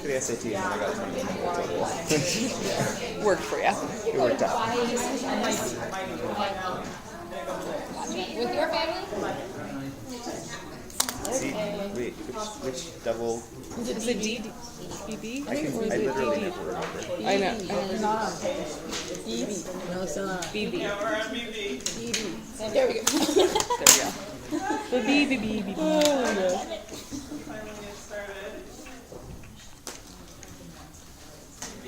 the SAT and then I got 20 total. Worked for you. It worked out. With your family? See, wait, which double? Is it BB? I literally never remember. I know. No, it's not. BB. Yeah, we're on BB. There we go. There we go. The BB. Finally get started. BB.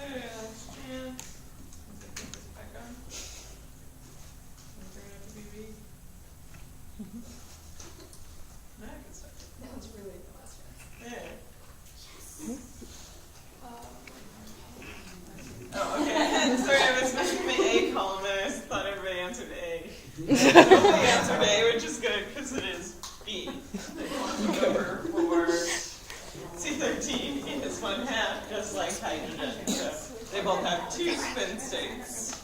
Okay, last chance. Get this back on. Bring it up to BB. Now I can start. That was really the last one. Yeah. Oh, okay. Sorry, I was missing the A column and I thought everybody answered A. Nobody answered A, which is good because it is B. Number for C13 is 1/2, just like hydrogen. So they both have 2 spin states.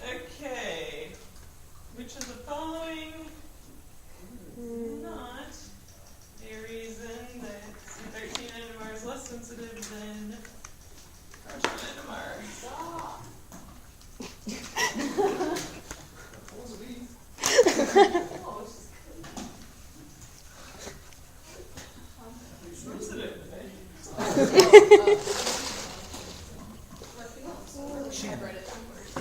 Okay. Which of the following is not a reason that C13 NMR is less sensitive than carbon NMR? Sensitive. I wrote it backwards.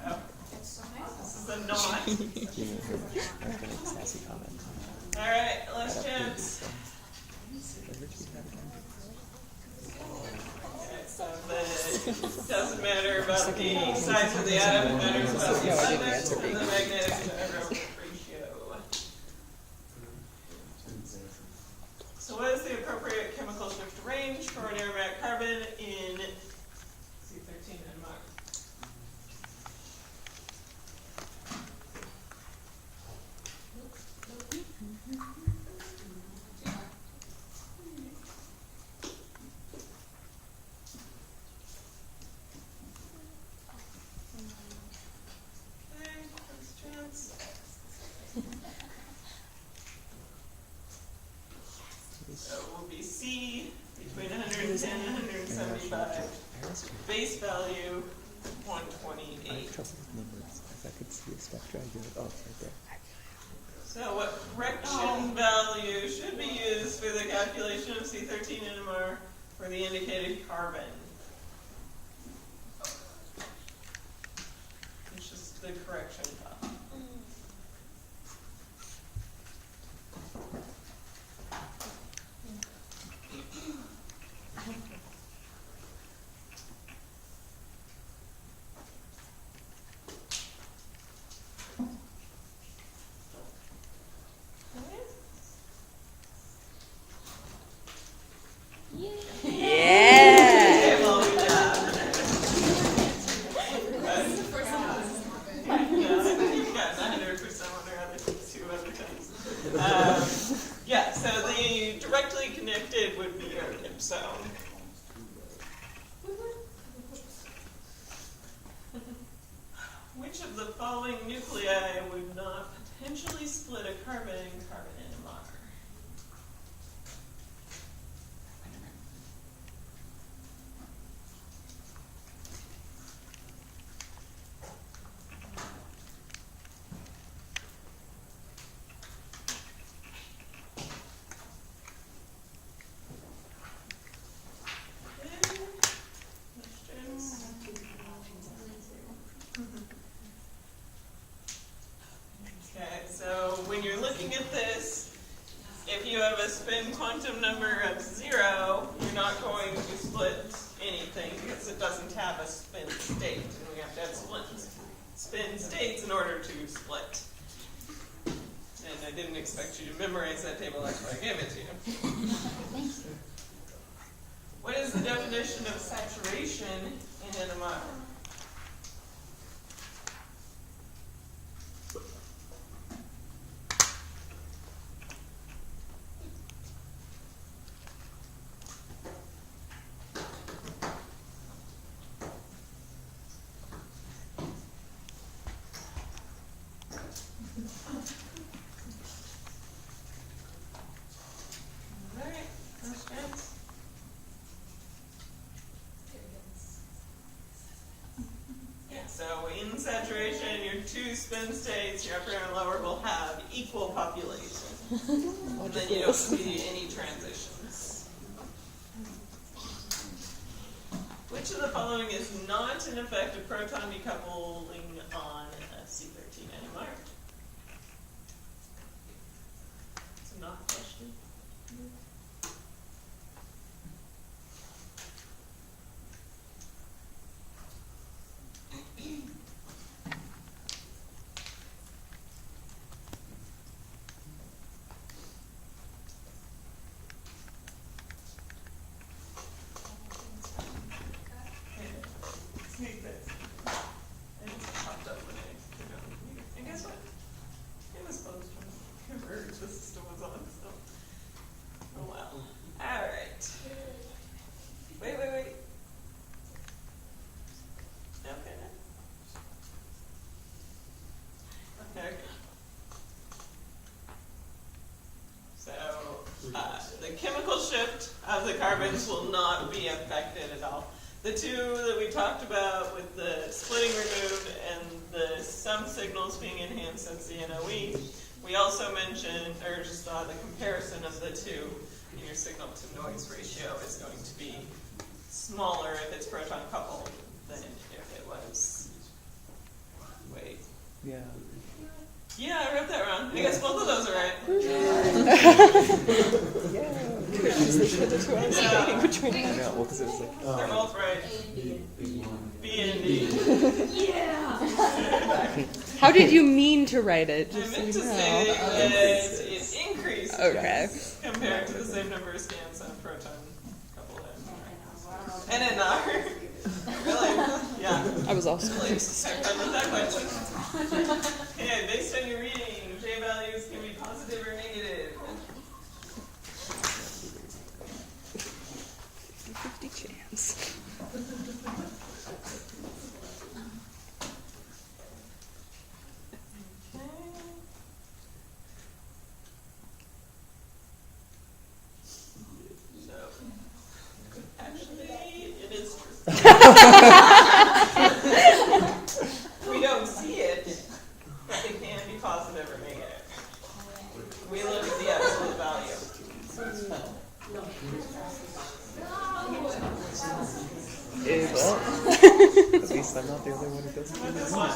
Oh, It's so nice. this is a not. I'm gonna make a sassy comment. All right, last chance. Okay, so it doesn't matter about the size of the atom, it matters about the abundance and the magnetic to aerobic ratio. So what is the appropriate chemical shift range for an aromatic carbon in C13 NMR? Okay, first chance. So it will be C, between 110 and 175. Base value, 128. I have trouble with numbers. If I could see a spectra, I'd be like, oh, it's right there. So what correction value should be used for the calculation of C13 NMR for the indicated carbon? It's just the correction value. Yeah. Well, we got. You've gotten 100% on our other 2 other times. Yeah, so the directly connected would be our dip zone. Which of the following nuclei would not potentially split a carbon in carbon NMR? Okay, so when you're looking at this, if you have a spin quantum number of 0, you're not going to split anything because it doesn't have a spin state. And we have to have spin states in order to split. didn't expect you to memorize that table, that's why I gave it to you. What is the definition of saturation in NMR? Alright, first chance. Yeah, so in saturation, your two spin states, your upper and lower, will have equal population. And then you don't see any transitions. Which of the following is not an effect of proton decoupling on a C13 NMR? It's a not question. Sneak this. It just popped up when I turned on the computer. And guess what? It was closed when the system was on, so. Oh well. Alright. Wait. Okay. Okay. So, the chemical shift of the carbons will not be affected at all. The two that we talked about with the splitting removed and the some signals being enhanced, that's the NOE. We also mentioned, or just saw the comparison of the two, and your signal to noise ratio is going to be smaller if it's proton coupled than if it was. Wait. Yeah. Yeah, I wrote that wrong. I guess both of those are right. I know, well, because it was like, They're both right. B and D. How did you mean to write it? I Just meant so to you say know. that it increased Okay. compared to the same number of scans on proton coupled and NR. Really? Yeah. I was also Really expect that question. Okay, based on your reading, J values can be positive or negative. 50 chance. Okay. So, actually, it is true. We don't see it, but it can be positive or negative. We look at the absolute value. at least I'm not the only one who doesn't do This this. one.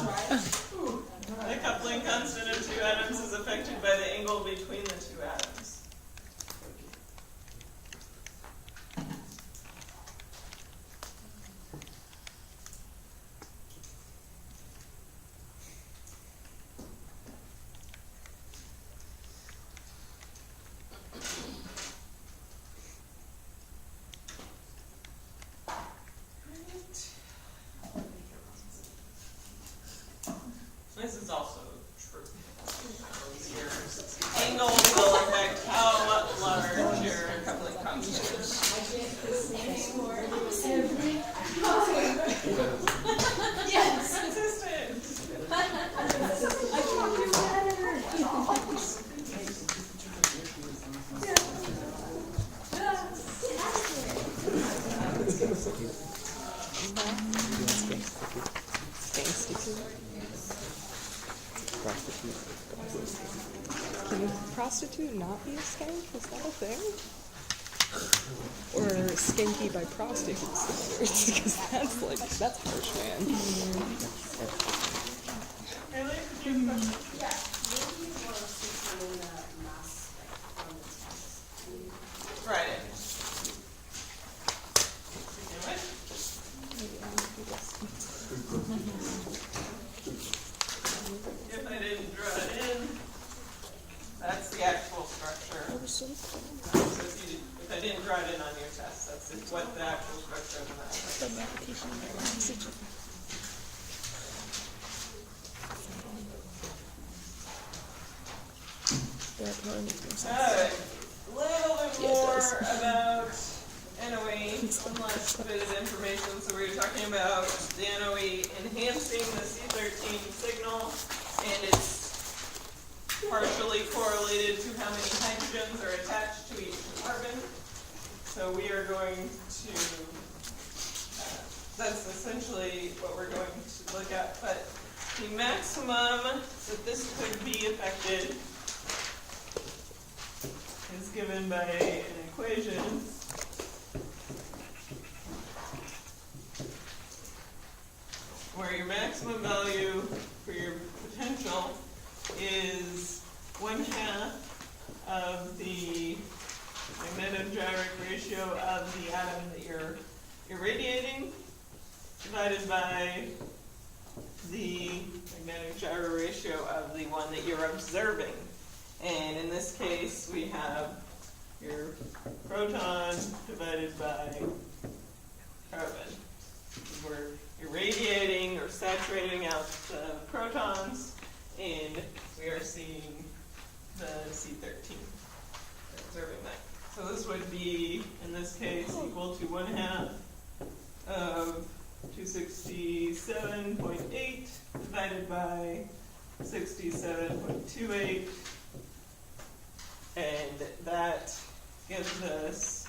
The coupling constant of two atoms is affected by the angle between the two atoms. This is also true. Your angle will affect how large your coupling constant is. Yes. Consistent. Can a prostitute not be a skank? Is that a thing? Or skanky by prostitute standards? Because that's harsh, man. Haley, do you have a question? Yeah, maybe you want to explain the mass spec on the test. Right. If I didn't draw it in, that what the actual structure of the map is. From application message. That probably makes more sense. Alright, a little bit Yeah, it more does. about NOE, one last bit of information. So we were talking about the NOE enhancing the C13 signal, and it's partially correlated to how many hydrogens are attached to each carbon. So we are going to, that's essentially what we're going to look at, but the maximum that this could be affected is given by an equation where your maximum value for your potential is 1/2 of the magnetic gyric ratio of the atom that you're irradiating divided by the magnetic gyro ratio of the one that you're observing. And in this case, we have your proton divided by carbon. We're irradiating or saturating out the protons, and we are seeing the C13, observing that. So this would be, in this case, equal to 1/2 of 267.8 divided by 67.28, and that gives us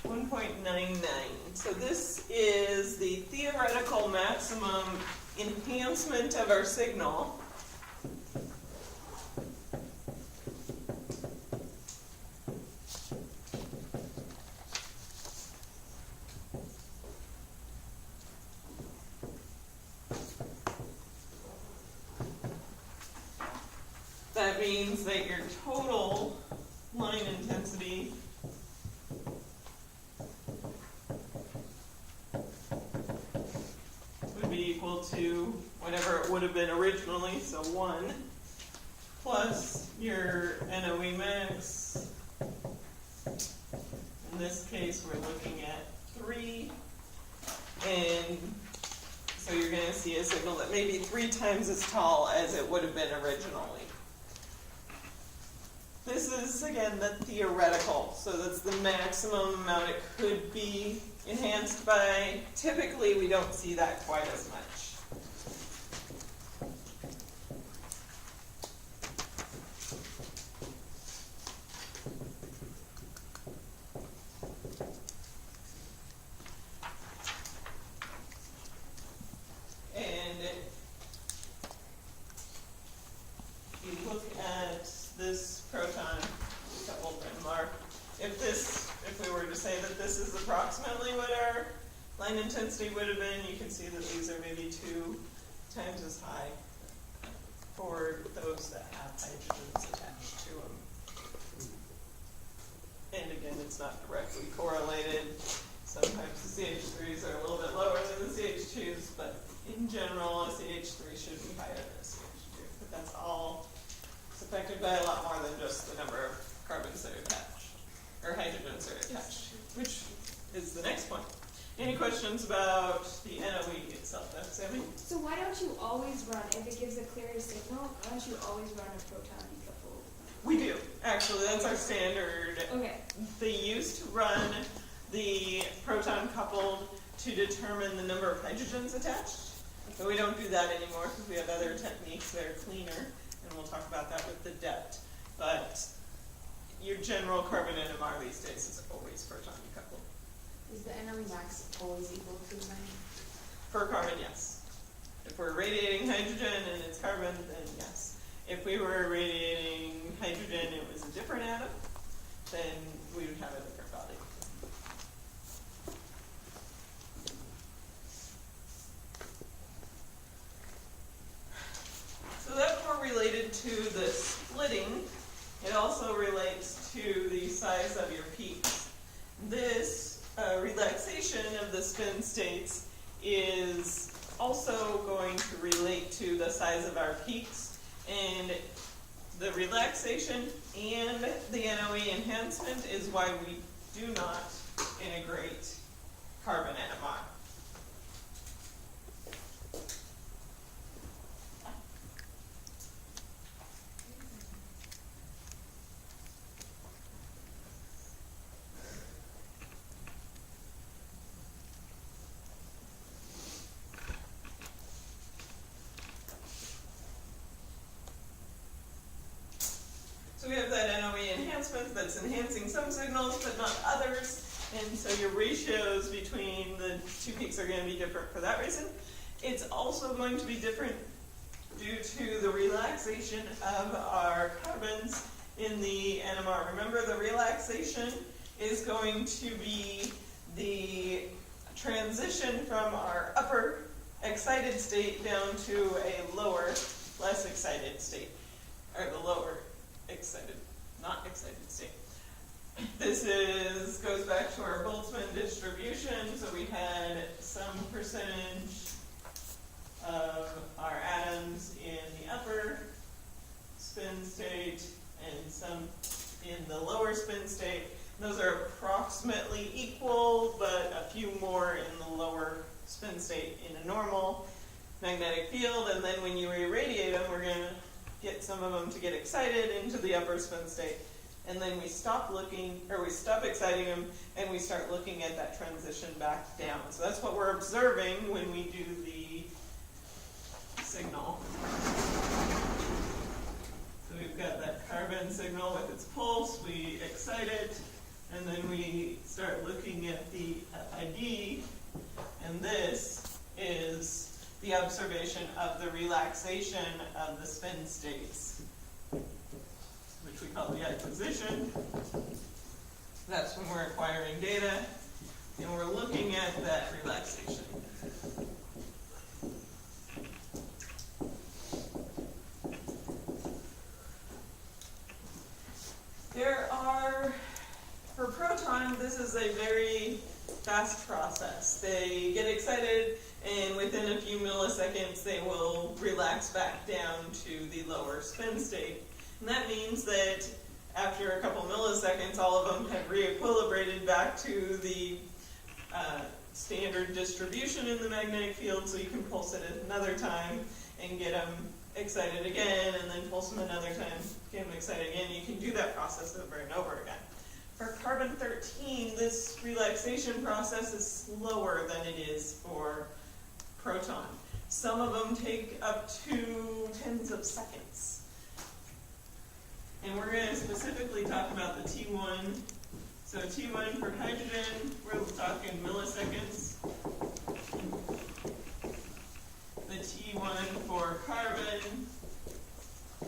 1.99. So this is the theoretical maximum enhancement of our signal. That means that your total line intensity would be equal to whatever it would have been originally, so 1, plus your NOE max. In this case, we're looking at 3, and so you're going to see a signal that may be 3 times as tall as it would have been originally. This is, again, the theoretical, so that's the maximum amount it could be enhanced by. Typically, we don't see that quite as much. And you look at this proton coupled NMR. If we were to say that this is approximately what our line intensity would have been, you can see that these are maybe 2 times as high for those that have hydrogens attached to them. And again, it's not directly correlated. Sometimes the CH3s are a little bit lower than the CH2s, but in general, a CH3 should be higher than a CH2. But that's all. It's affected by a lot more than just the number of carbons that are attached, or hydrogens that are attached, which is the next point. Any questions about the NOE itself, Sammy? So why don't you always run, if it gives a clearer signal, why don't you always run a proton decoupled? We do, actually, that's our standard. Okay. They used to run the proton coupled to determine the number of hydrogens attached, but we don't do that anymore because we have other techniques that are cleaner. And we'll talk about that with the depth. But your general carbon NMR these days is always proton decoupled. Is the NOE max always equal to 9? For carbon, yes. If we're radiating hydrogen and it's carbon, then yes. If we were radiating hydrogen and it was a different atom, then we would have a different value. So that's more related to the splitting. It also relates to the size of your peaks. This relaxation of the spin states is also going to relate to the size of our peaks, and the relaxation and the NOE enhancement is why we do not integrate carbon NMR. So we have that NOE enhancement that's enhancing some signals but not others, and so your ratios between the two peaks are going to be different for that reason. It's also going to be different due to the relaxation of our carbons in the NMR. Remember, the relaxation is going to be the transition from our upper excited state down to a lower, less excited state, or the lower excited, not excited state. This goes back to our Boltzmann distribution. So we had some percentage of our atoms in the upper spin state and some in the lower spin state. Those are approximately equal, but a few more in the lower spin state in a normal magnetic field. And then when you irradiate them, we're going to get some of them to get excited into the upper spin state. And then we stop looking, or we stop exciting them, and we start looking at that transition back down. So that's what we're observing when we do the signal. So we've got that carbon signal with its pulse, we excite it, and then we start looking at the FID, and this is the observation of the relaxation of the spin states, which we call the acquisition. That's when we're acquiring data, and we're looking at that relaxation. There are, for protons, this is a very fast process. They get excited, and within a few milliseconds, they will relax back down to the lower spin state. And that means that after a couple milliseconds, all of them have re-equilibrated back to the standard distribution in the magnetic field, so you can pulse it another time and get them excited again, and then pulse them another time, get them excited again. You can do that process over and over again. For carbon-13, this relaxation process is slower than it is for proton. Some of them take up to tens of seconds. And we're going to specifically talk about the T1. So T1 for hydrogen, we're talking milliseconds. The T1 for carbon,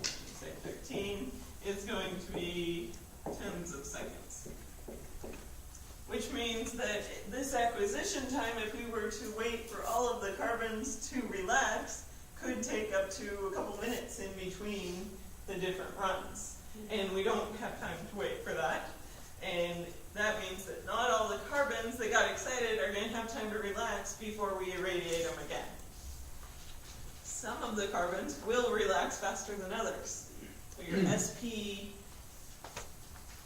say 13, is going to be tens of seconds. Which means that this acquisition time, if we were to wait for all of the carbons to relax, could take up to a couple minutes in between the different runs. And we don't have time to wait for that. And that means that not all the carbons that got excited are going to have time to relax before we irradiate them again. Some of the carbons will relax faster than others. So your SP,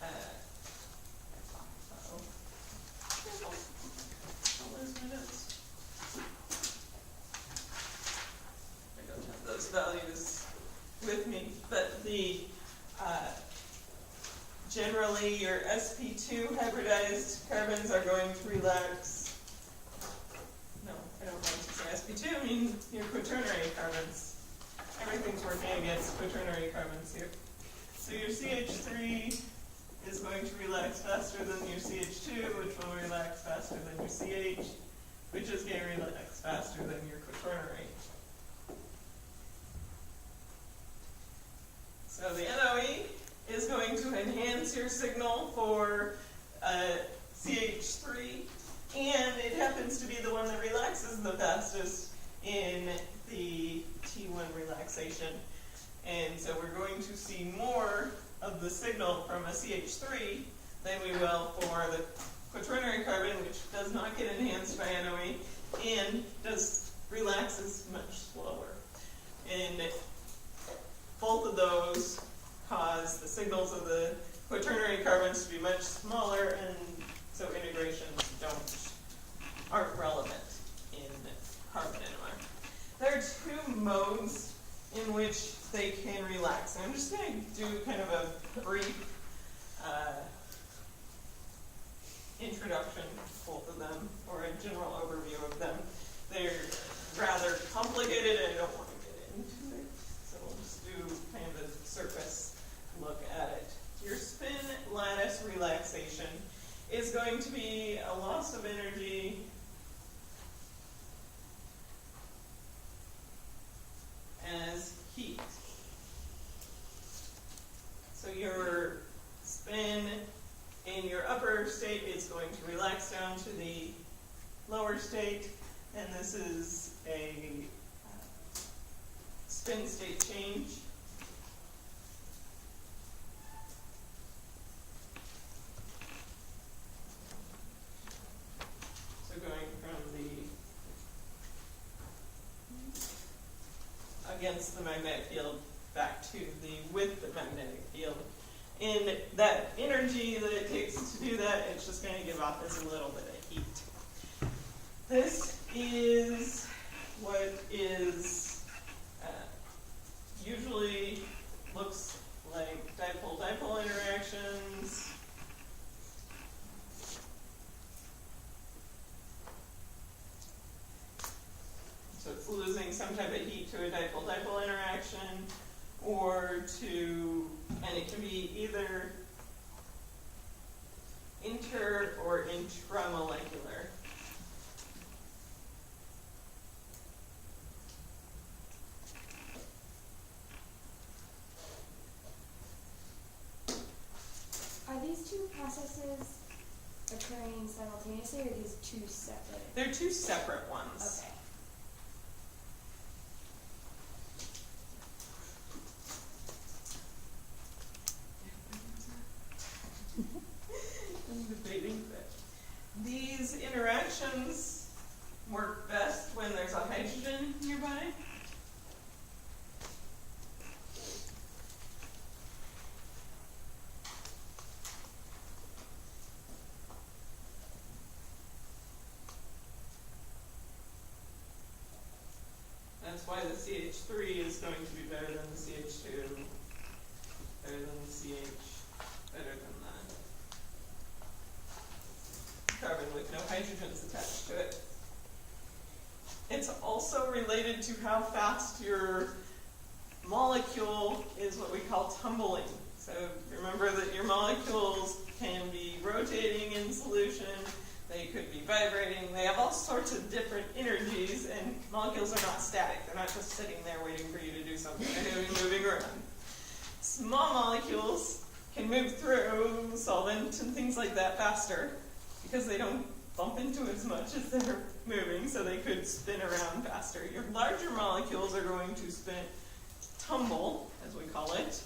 I don't have those values with me, but the generally your sp2 hybridized carbons are going to relax. No, I don't want to say sp2, I mean your quaternary carbons. Everything's working against quaternary carbons here. So your CH3 is going to relax faster than your CH2, which will relax faster than your CH, which is going to relax faster than your quaternary. So the NOE is going to enhance your signal for CH3, and it happens to be the one that relaxes the fastest in the T1 relaxation. And so we're going to see more of the signal from a CH3 than we will for the quaternary carbon, which does not get enhanced by NOE and relaxes much slower. And both of those cause the signals of the quaternary carbons to be much smaller and So integrations aren't relevant in carbon NMR. There are two modes in which they can relax. I'm just going to do kind of a brief introduction to both of them, or a general overview of them. They're rather complicated and I don't want to get into it, so we'll just do kind of a surface look at it. Your spin lattice relaxation is going to be a loss of energy as heat. So your spin in your upper state is going to relax down to the lower state, and this is a spin state change. So going from the against the magnetic field back to the with the magnetic field. And that energy that it takes to do that, it's just going to give off as a little bit of heat. This is what is usually looks like dipole-dipole interactions. So it's losing some type of heat to a dipole-dipole interaction, and it can be either inter or intramolecular. Are these two processes occurring simultaneously, or are these two separate? They're two separate ones. Okay. I'm debating that. These interactions work best when there's a hydrogen nearby. That's why the CH3 is going to be better than the CH2, better than the CH, better than the carbon with no hydrogens attached to it. It's also related to how fast your molecule is what we call tumbling. So remember that your molecules can be rotating in solution, they could be vibrating, they have all sorts of different energies, and molecules are not static. They're not just sitting there waiting for you to do something. They're going to be moving around. Small molecules can move through solvent and things like that faster because they don't bump into as much as they're moving, so they could spin around faster. Your larger molecules are going to tumble, as we call it,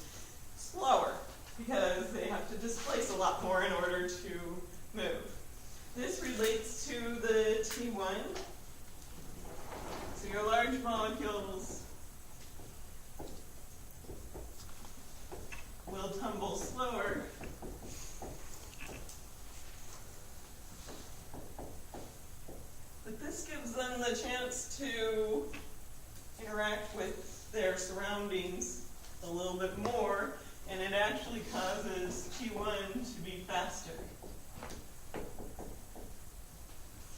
slower because they have to displace a lot more in order to move. This relates to the T1. So your large molecules will tumble slower. But this gives them the chance to interact with their surroundings a little bit more, and it actually causes T1 to be faster.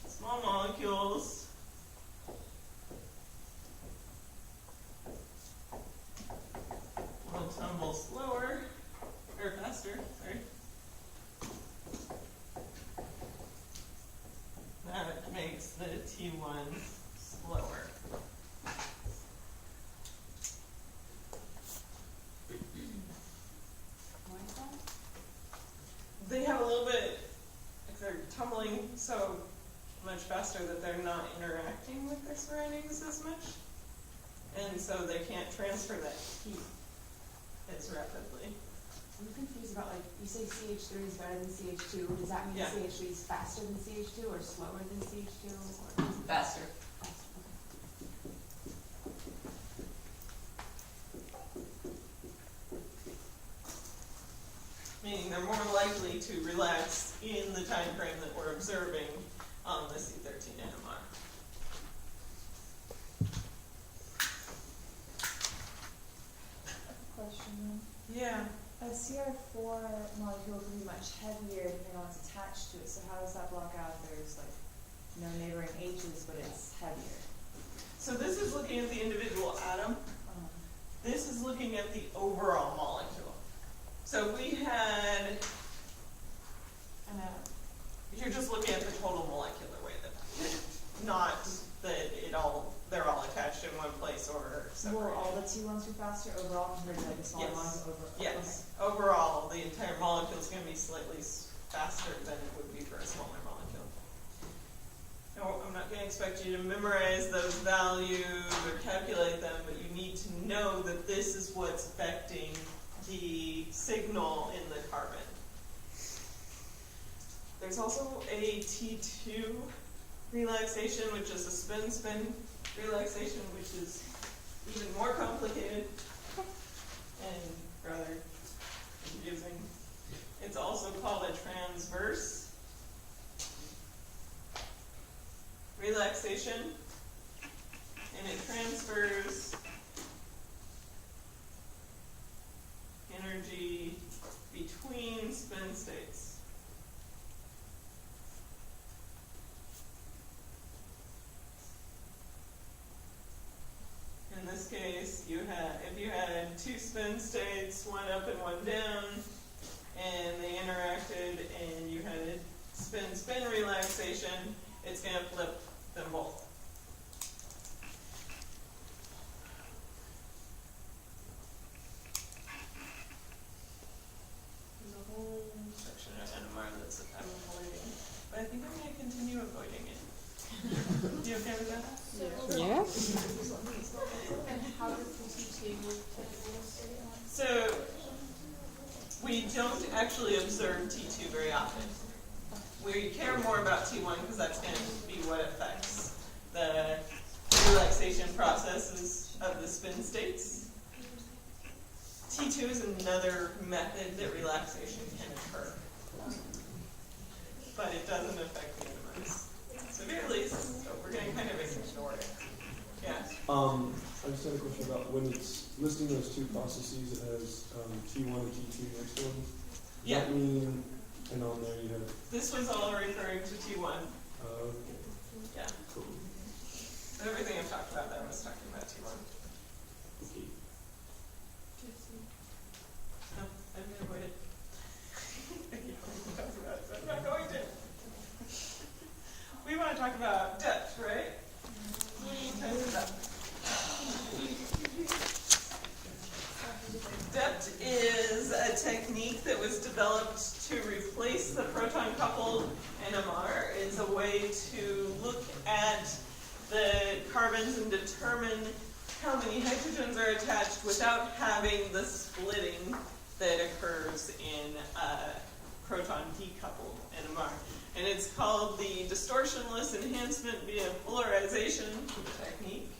Small molecules will tumble slower, or faster, sorry. That makes the T1 slower. Why is that? They have a little bit, if they're tumbling so much faster that they're not interacting with their surroundings as much, and so they can't transfer that heat as rapidly. I'm confused about, like, you say CH3 is better than CH2. Does that mean Yeah. CH3 is faster than CH2 or slower than CH2? Or Faster. faster? Okay. meaning they're more likely to relax in the time frame that we're observing on the C13 NMR. Question. Yeah. A CR4 molecule can be much heavier depending on what's attached to it, so how does that block out there's like no neighboring H's, but it's heavier? So this is looking at the individual atom. This is looking at the overall molecule. So if we had, you're just looking at the total molecular weight of it, not that they're all attached in one place or separated. Will all the T1s be faster overall compared to like the smaller Yes. ones over? Yes. Overall, the entire molecule is going to be slightly faster than it would be for a smaller molecule. No, I'm not going to expect you to memorize those values or calculate them, but you need to know that this is what's affecting the signal in the carbon. There's also a T2 relaxation, which is a spin-spin relaxation, which is even more complicated and rather confusing. It's also called a transverse relaxation, and it transfers energy between spin states. In this case, if you had two spin states, one up and one down, and they interacted and you had a spin-spin relaxation, it's going to flip them both. There's a whole section of NMR that's I'm avoiding, but I think I'm going to continue avoiding it. You okay with that? Yeah? And how does the T2 typically stay on? So, we don't actually observe T2 very often. We care more about T1 because that's going to be what affects the relaxation processes of the spin states. T2 is another method that relaxation can occur, but it doesn't affect the NMRs severely, so we're going to kind of ignore it. Yeah. I just had a question about when it's listing those two processes, it has T1 and T2 next to them. Does Yeah. that mean, and on there you have, This was all referring to T1. Yeah. cool. Everything I've talked about there was talking about T1. Okay. No, I'm going to avoid it. You want to talk about it, so I'm not going to. We want to talk about depth, right? Depth is a technique that was developed to replace the proton-coupled NMR. It's a way to look at the carbons and determine how many hydrogens are attached without having the splitting that occurs in a proton-decoupled NMR. And it's called the distortionless enhancement via polarization technique.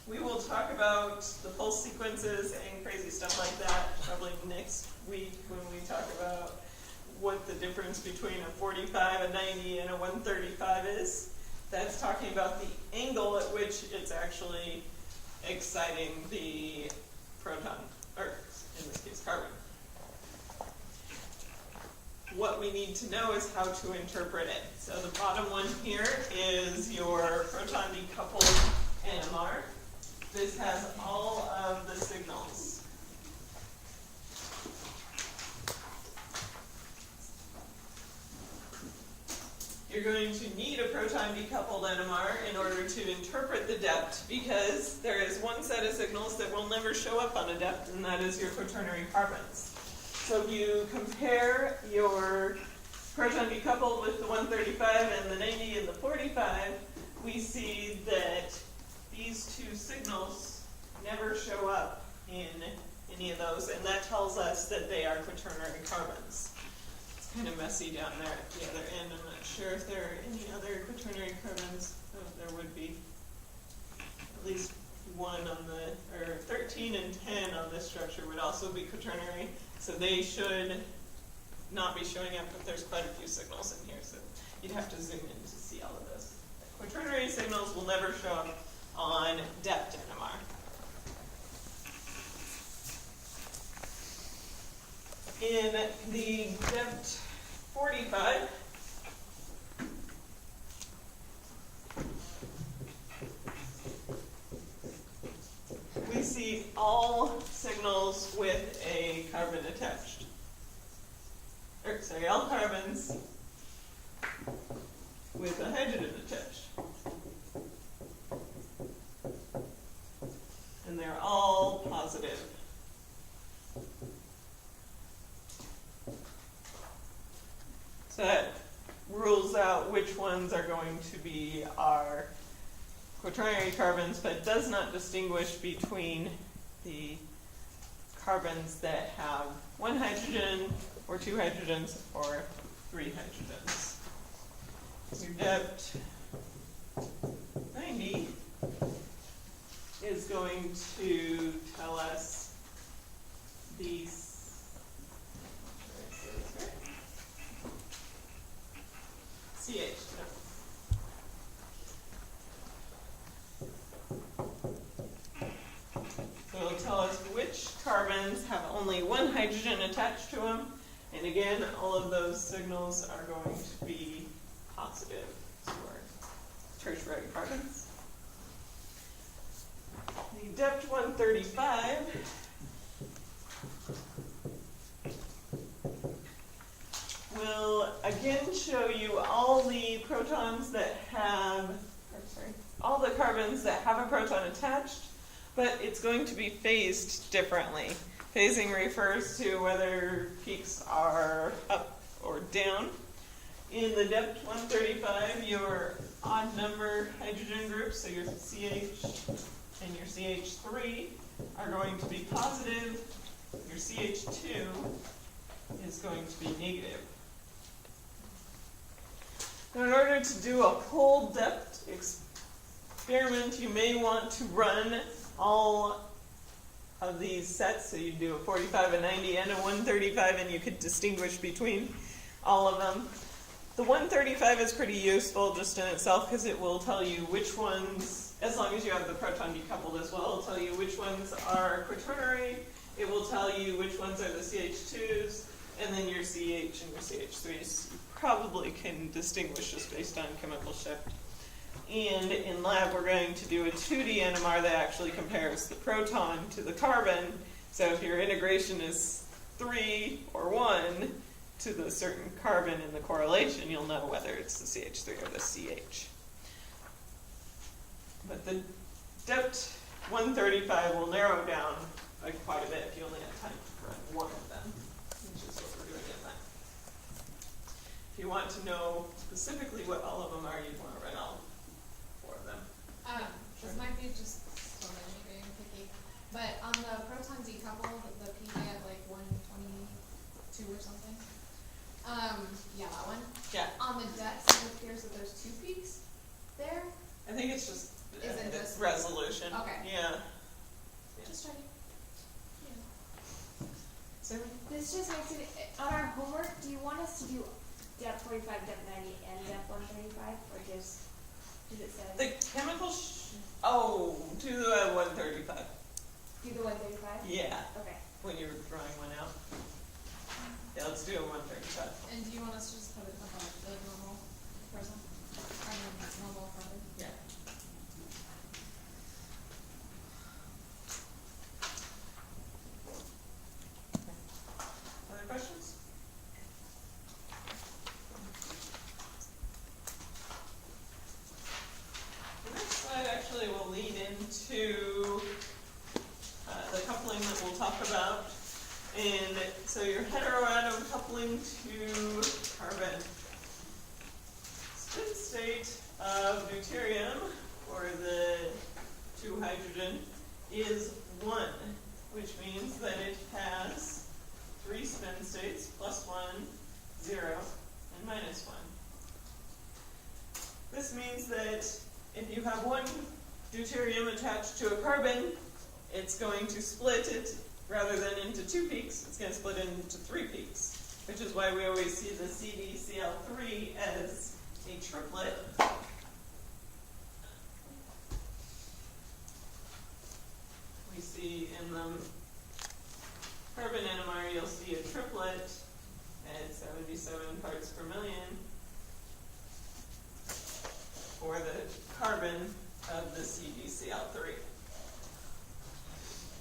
We will talk about the pulse sequences and crazy stuff like that probably next week when we talk about what the difference between a 45, a 90, and a 135 is. That's talking about the angle at which it's actually exciting the proton, or in this case carbon. What we need to know is how to interpret it. So the bottom one here is your proton decoupled NMR. This has all of the signals. You're going to need a proton decoupled NMR in order to interpret the depth, because there is one set of signals that will never show up on a depth, and that is your quaternary carbons. So if you compare your proton decoupled with the 135 and the 90 and the 45, we see that these two signals never show up in any of those, and that tells us that they are quaternary carbons. It's kind of messy down there at the other end. I'm not sure if there are any other quaternary carbons. Oh, there would be at least one on the, or 13 and 10 on this structure would also be quaternary. So they should not be showing up, but there's quite a few signals in here, so you'd have to zoom in to see all of those. Quaternary signals will never show up on depth NMR. In the depth 45, we see all signals with a carbon attached. Or, sorry, all carbons with a hydrogen attached. And they're all positive. So that rules out which ones are going to be our quaternary carbons, but does not distinguish between the carbons that have one hydrogen, or two hydrogens, or three hydrogens. Your depth 90 is going to tell us these. CH. So it'll tell us which carbons have only one hydrogen attached to them. And again, all of those signals are going to be positive for tertiary carbons. The depth 135 will again show you all the protons that have, all the carbons that have a proton attached, but it's going to be phased differently. Phasing refers to whether peaks are up or down. In the depth 135, your odd number hydrogen groups, so your CH and your CH3, are going to be positive. Your CH2 is going to be negative. Now, in order to do a whole depth experiment, you may want to run all of these sets. So you do a 45, a 90, and a 135, and you could distinguish between all of them. The 135 is pretty useful just in itself because it will tell you which ones, as long as you have the proton decoupled as well, it'll tell you which ones are quaternary. It will tell you which ones are the CH2s, and then your CH and your CH3s you probably can distinguish just based on chemical shift. And in lab, we're going to do a 2D NMR that actually compares the proton to the carbon. So if your integration is 3 or 1 to the certain carbon in the correlation, you'll know whether it's the CH3 or the CH. But the depth 135 will narrow down by quite a bit if you only have time to run one of them, which is what we're doing in lab. If you want to know specifically what all of them are, you'd want to run all 4 of them. This might be just totally me being picky, but on the proton decoupled, the peak at like 122 or something. Yeah, that one. Yeah. On the depths, it appears that there's 2 peaks there. I think it's just Is it just resolution. Okay. Yeah. Just checking. So This just makes it, on our homework, do you want us to do depth 45, depth 90, and depth 135, or just, does it say? the chemical do the 135. Do the 135? Yeah. Okay. When you're drawing one out. Yeah, let's do a 135. And do you want us to just put it above the normal person? I mean, normal carbon? Yeah. Other questions? The next slide actually will lead into the coupling that we'll talk about. And so your heteroatom coupling to carbon. Spin state of deuterium, or the 2 hydrogen, is 1, which means that it has 3 spin states, +1, 0, and -1. This means that if you have 1 deuterium attached to a carbon, it's going to split it rather than into 2 peaks, it's going to split it into 3 peaks. which is why we always see the CDCl3 as a triplet. We see in the carbon NMR, you'll see a triplet at 77 parts per million for the carbon of the CDCl3.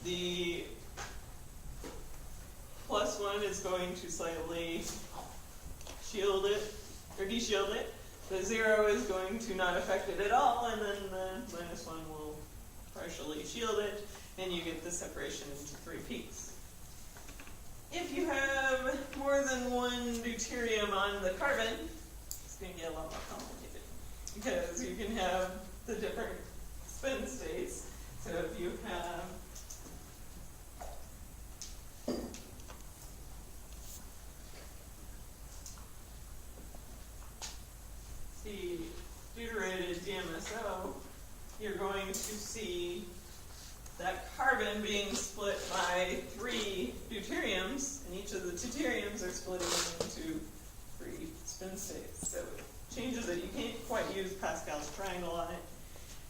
The +1 is going to slightly shield it, or deshield it. The 0 is going to not affect it at all, and then the -1 will partially shield it, and you get the separation into 3 peaks. If you have more than one deuterium on the carbon, it's going to get a lot more complicated, because you can have the different spin states. So if you have the deuterated DMSO, you're going to see that carbon being split by 3 deuteriums, and each of the deuteriums are splitting into 3 spin states. So it changes it. You can't quite use Pascal's triangle on it,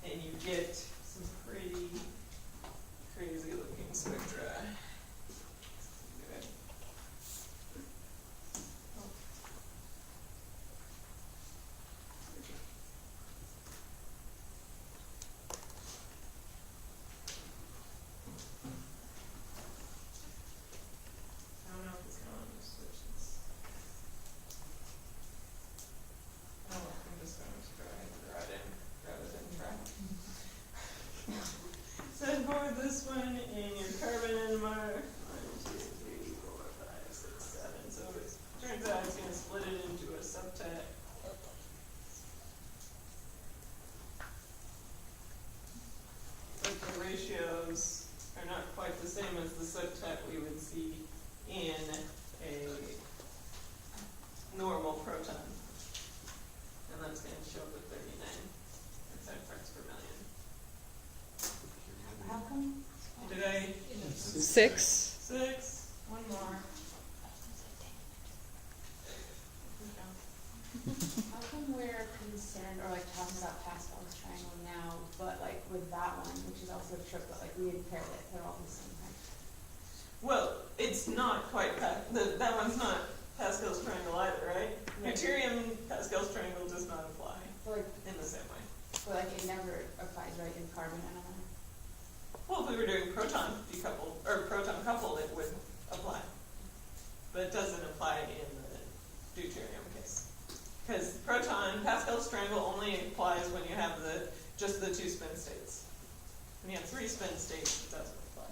and you get some pretty crazy looking spectra. This one in your carbon NMR, 1, 2, 3, 4, 5, 6, 7. So it turns out it's going to split it into a subtet. But the ratios are not quite the same as the subtet we would see in a normal proton. And that's going to show up at 39 parts per million. How come? Did I? 6. 6. One more. How come we're concerned or like talking about Pascal's triangle now, but like with that one, which is also a triplet, like we had paired it, they're all the same height. Well, it's not quite that one's not Pascal's triangle either, right? Right. Deuterium Pascal's triangle does not apply But like, in the same way. but like it never applies right in carbon NMR. Well, if we were doing proton decoupled or proton coupled, it would apply, but it doesn't apply in the deuterium case. Because Pascal's triangle only applies when you have just the 2 spin states. When you have 3 spin states, it doesn't apply.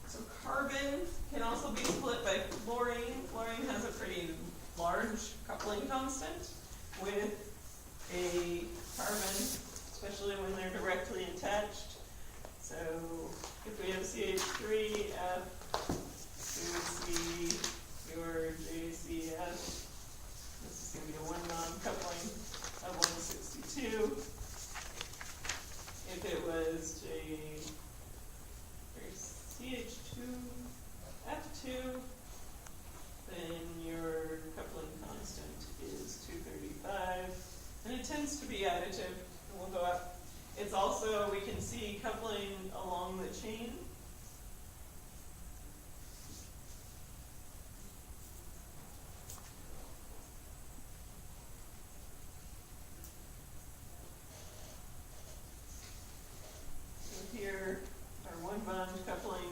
So carbon can also be split by fluorine. Fluorine has a pretty large coupling constant with a carbon, especially when they're directly attached. So if we have CH3F, we would see your JCF. This is going to be a 1-bond coupling of 162. If it was CH2F2, then your coupling constant is 235. And it tends to be additive, and we'll go up. It's also, we can see coupling along the chain. So here, our 1-bond coupling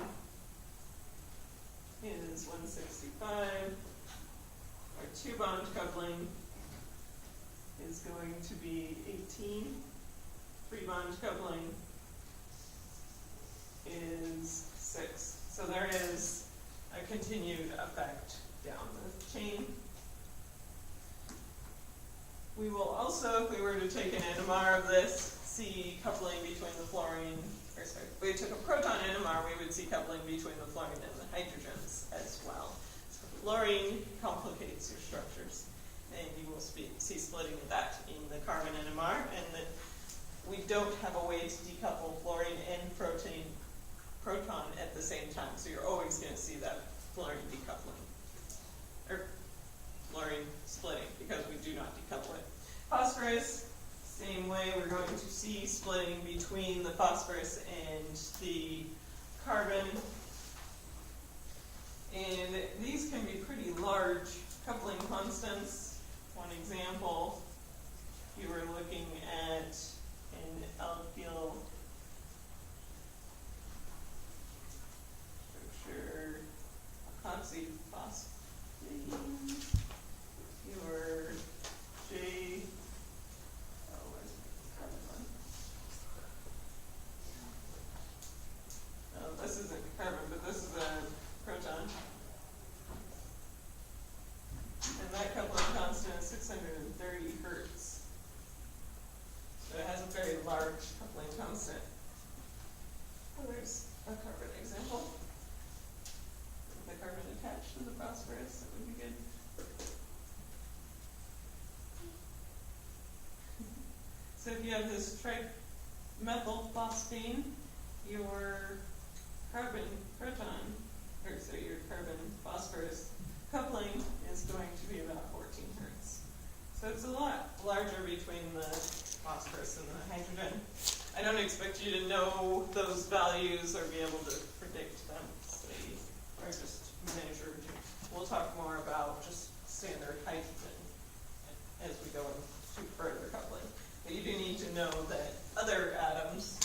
is 165. Our 2-bond coupling is going to be 18. 3-bond coupling is 6. So there is a continued effect down the chain. We will also, if we were to take an NMR of this, see coupling between the fluorine, or sorry, if we took a proton NMR, we would see coupling between the fluorine and the hydrogens as well. So fluorine complicates your structures, and you will see splitting of that in the carbon NMR, and that we don't have a way to decouple fluorine and protein proton at the same time, so you're always gonna see that fluorine decoupling. Or fluorine splitting, because we do not decouple it. Phosphorus, same way, we're going to see splitting between the phosphorus and the carbon. And these can be pretty large coupling constants. One example, you were looking at an alkyl structure, epoxyphosphine, your J, oh, where's the carbon one? Oh, this isn't carbon, but this is a proton. And that coupling constant is 630 hertz. So it has a very large coupling constant. Oh, there's a carbon example. With the carbon attached to the phosphorus, that would be good. So if you have this trimethylphosphine, your carbon proton, or so your carbon phosphorus coupling is going to be about 14 hertz. So it's a lot larger between the phosphorus and the hydrogen. I don't expect you to know those values or be able to predict them. They are just measured. We'll talk more about just standard hydrogen as we go into further coupling. But you do need to know that other atoms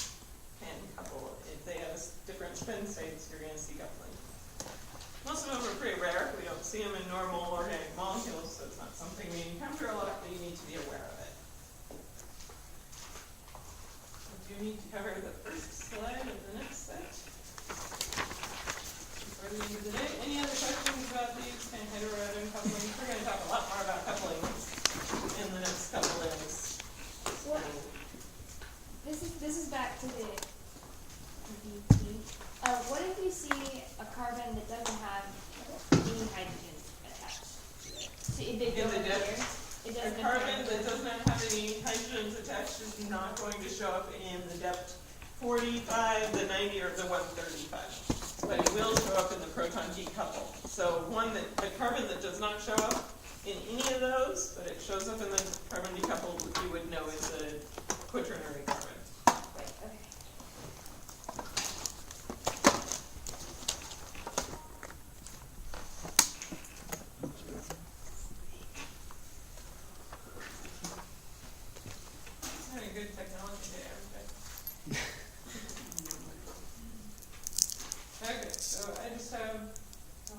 can couple. If they have different spin states, you're going to see coupling. Most of them are pretty rare. We don't see them in normal organic molecules, so it's not something we encounter a lot, but you need to be aware of it. I do need to cover the first slide of the next set before the end of the day. Any other questions about these kind of heteroatom couplings? We're going to talk a lot more about coupling in the next couple days. What? This is back to the DP. What if you see a carbon that doesn't have any hydrogen attached to it? So if they In the here, depth, it a doesn't carbon that does not have any hydrogens attached is not going to show up in the depth 45, the 90, or the 135. But it will show up in the proton decouple. So the carbon that does not show up in any of those, but it shows up in the carbon decouple, you would know is a quaternary carbon. Right, okay. It's had a good technology day, haven't I? Okay, so I just have,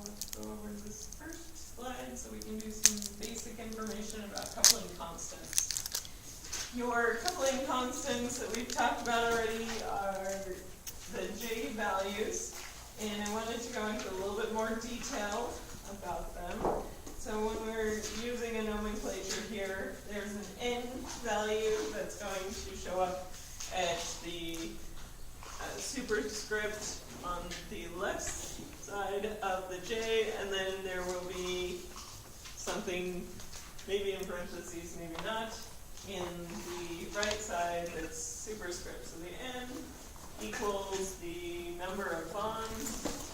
let's go over this first slide so we can do some basic information about coupling constants. Your coupling constants that we've talked about already are the J values, and I wanted to go into a little bit more detail about them. So when we're using a nomenclature here, there's an N value that's going to show up at the superscript on the left side of the J, and then there will be something maybe in parentheses, maybe not, in the right side that's superscript. So the N equals the number of bonds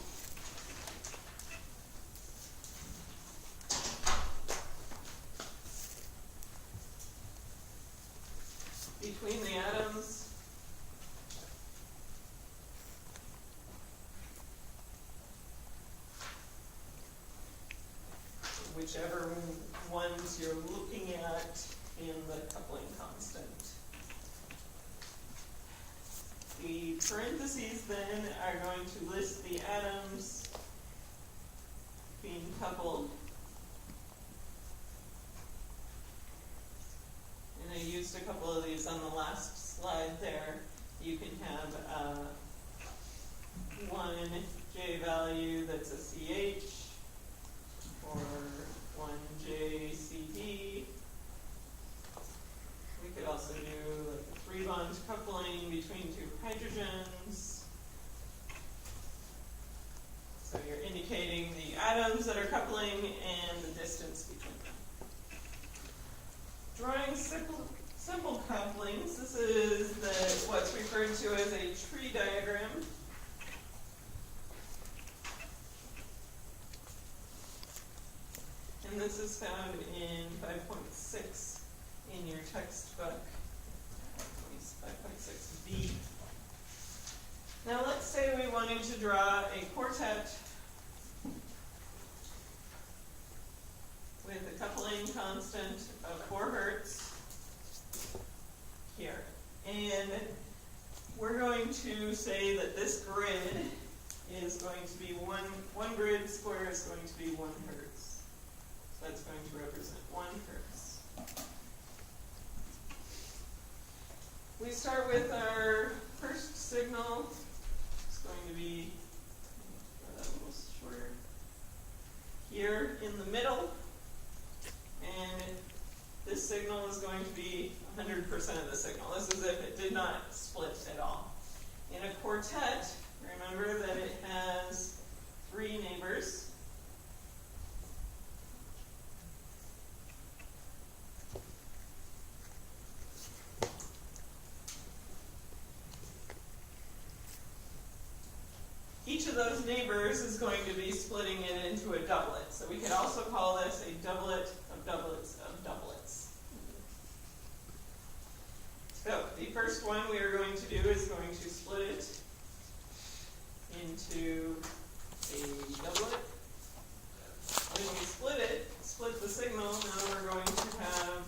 between the atoms whichever ones you're looking at in the coupling constant. The parentheses then are going to list the atoms being coupled. And I used a couple of these on the last slide there. You can have one J value that's a CH, or one JCD. We could also do like a 3-bond coupling between 2 hydrogens. So you're indicating the atoms that are coupling and the distance between them. Drawing simple couplings. This is what's referred to as a tree diagram. this is found in 5.6 in your textbook, 5.6b. Now let's say we wanted to draw a quartet with a coupling constant of 4 hertz here. And we're going to say that this grid is going to be one grid square is going to be 1 hertz. So that's going to represent 1 hertz. We start with our first signal. It's going to be a little shorter. Here in the middle. And this signal is going to be 100% of the signal. This is if it did not split at all. In a quartet, remember that it has 3 neighbors. Each of those neighbors is going to be splitting it into a doublet. So we could also call this a doublet of doublets of doublets. So the first one we are going to do is going to split it into a doublet. When we split the signal, now we're going to have,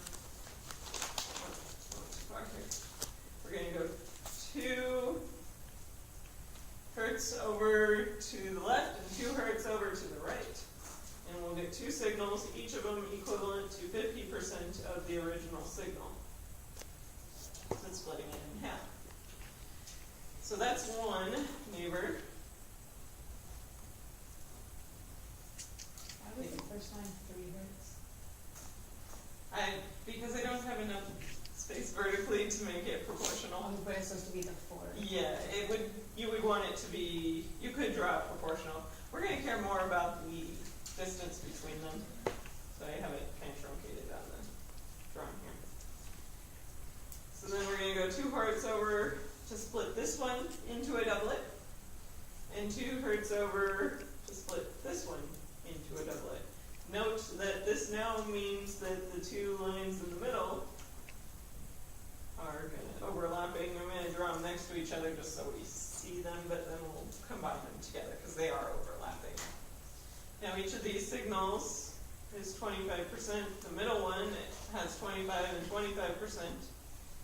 we're going to go 2 hertz over to the left and 2 hertz over to the right. And we'll get 2 signals, each of them equivalent to 50% of the original signal. So splitting it in half. So that's one neighbor. Why was the first line 3 hertz? Because I don't have enough space vertically to make it proportional. Oh, but it's supposed to be the 4. Yeah, you would want it to be, you could draw it proportional. We're going to care more about the distance between them. So I have it kind of truncated on the drawing here. So then we're going to go 2 hertz over to split this one into a doublet, and 2 hertz over to split this one into a doublet. Note that this now means that the 2 lines in the middle are overlapping. I'm going to draw them next to each other just so we see them, but then we'll combine them together because they are overlapping. Now each of these signals is 25%. The middle one has 25 and 25%.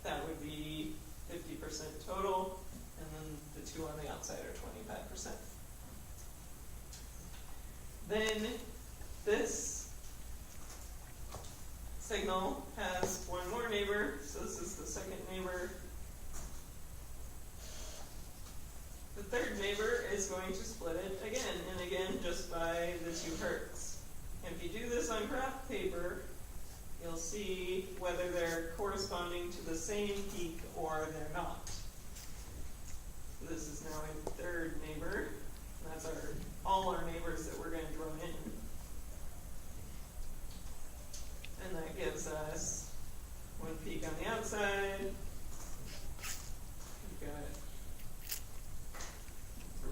That would be 50% total, and then the 2 on the outside are 25%. Then this signal has one more neighbor, so this is the second neighbor. The third neighbor is going to split it again and again just by the 2 hertz. And if you do this on graph paper, you'll see whether they're corresponding to the same peak or they're not. So this is now a third neighbor. That's all our neighbors that we're going to draw in. And that gives us 1 peak on the outside. We've got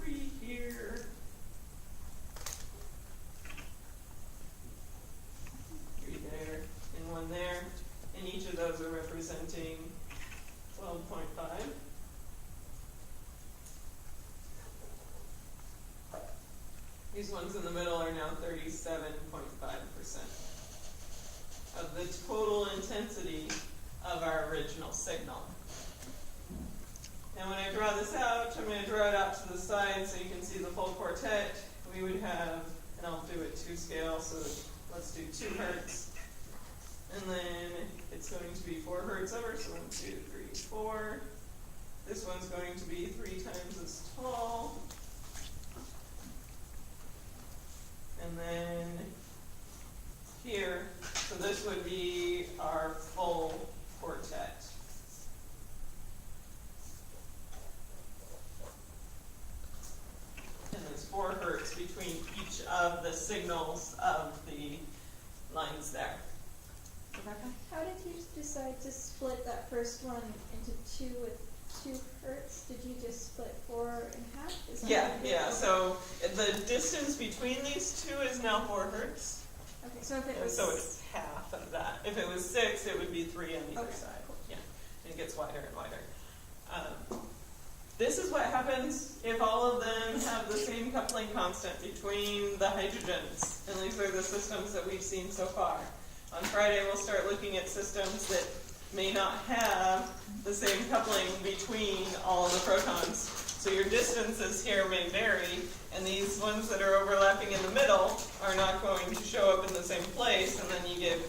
3 here. 3 there, and 1 there. And each of those are representing 12.5. These ones in the middle are now 37.5% of the total intensity of our original signal. And when I draw this out, I'm going to draw it out to the side so you can see the full quartet. We would have, and I'll do it 2 scale, so let's do 2 hertz. And then it's going to be 4 hertz over, so 1, 2, 3, 4. This one's going to be 3 times as tall. And then here, so this would be our full quartet. And there's 4 hertz between each of the signals of the lines there. Rebecca? How did you decide to split that first one into 2 with 2 hertz? Did you just split 4 in half? Is that Yeah, what you did? yeah. So the distance between these 2 is now 4 hertz. Okay, so if it And was. so it's half of that. If it was 6, it would be 3 on either Okay, side. Yeah, and it gets wider and wider. This is what happens if all of them have the same coupling constant between the hydrogens. And these are the systems that we've seen so far. On Friday, we'll start looking at systems that may not have the same coupling between all of the protons. So your distances here may vary, and these ones that are overlapping in the middle are not going to show up in the same place, and then you get